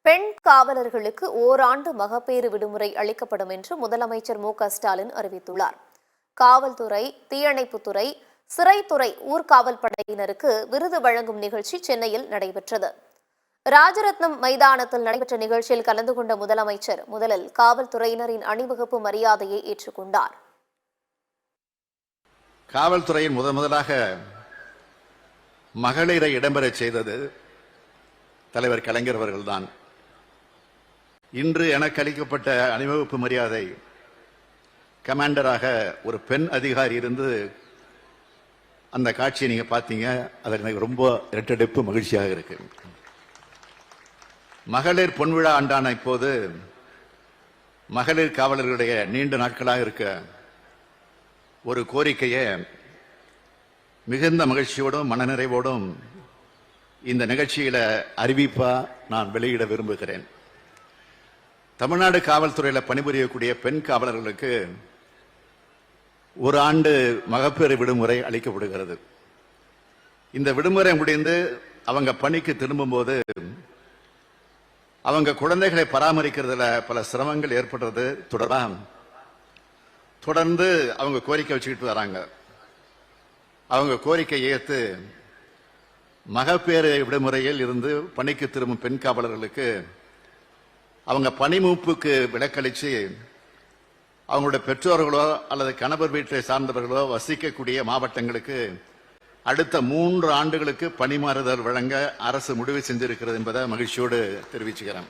பெண் காவலர்களுக்கு ஓராண்டு மகப்பேறு விடுமுறை அளிக்கப்படும் என்று முதலமைச்சர் மு.க.ஸ்டாலின் அறிவித்துள்ளார். காவல்துறை, தீயணைப்புத்துறை, சிறைத்துறை ஊர்காவல் படையினருக்கு விருது வழங்கும் நிகழ்ச்சி சென்னையில் நடைபெற்றது. ராஜரத்னம் மைதானத்தில் நடைபெற்ற நிகழ்ச்சியில் கலந்து கொண்ட முதலமைச்சர் முதலில் காவல்துறையினரின் அணிவகுப்பு மரியாதையை ஏற்றுக்கொண்டார். காவல்துறையின் முதலாக மகளிரை இடம்பெறச் செய்தது தலைவர் கலைஞர் அவர்கள்தான். இன்று எனக்கு அளிக்கப்பட்ட அணிவகுப்பு மரியாதை கமாண்டராக ஒரு பெண் அதிகாரி இருந்து அந்த காட்சியை நீங்க பார்த்தீங்க. அது எனக்கு ரொம்ப இரட்டடிப்பு மகிழ்ச்சியாக இருக்கு. மகளிர் பொன்விழா ஆண்டான இப்போது மகளிர் காவலர்களுடைய நீண்ட நாட்களாக இருக்க ஒரு கோரிக்கையை மிகுந்த மகிழ்ச்சியோடும் மனநிறைவோடும் இந்த நிகழ்ச்சியில அறிவிப்பா நான் வெளியிட விரும்புகிறேன். தமிழ்நாடு காவல்துறையில் பணிபுரியக்கூடிய பெண் காவலர்களுக்கு ஒரு ஆண்டு மகப்பேறு விடுமுறை அளிக்கப்படுகிறது. இந்த விடுமுறை முடிந்து அவங்க பணிக்கு திரும்பும் போது அவங்க குழந்தைகளை பராமரிக்கிறதுல பல சிரமங்கள் ஏற்படுறது தொடர்ந்து அவங்க கோரிக்கை வச்சுக்கிட்டு வராங்க. அவங்க கோரிக்கை ஏற்று மகப்பேறு விடுமுறையில் இருந்து பணிக்கு திரும்பும் பெண் காவலர்களுக்கு அவங்க பணிமூப்புக்கு விலக்களிச்சு அவங்களுடைய பெற்றோர்களோ அல்லது கணவர் வீட்டை சார்ந்தவர்களோ வசிக்கக்கூடிய மாவட்டங்களுக்கு அடுத்த 3 ஆண்டுகளுக்கு பணிமாறுதல் வழங்க அரசு முடிவு செஞ்சிருக்கிறது என்பதை மகிழ்ச்சியோடு தெரிவிச்சுக்கிறேன்.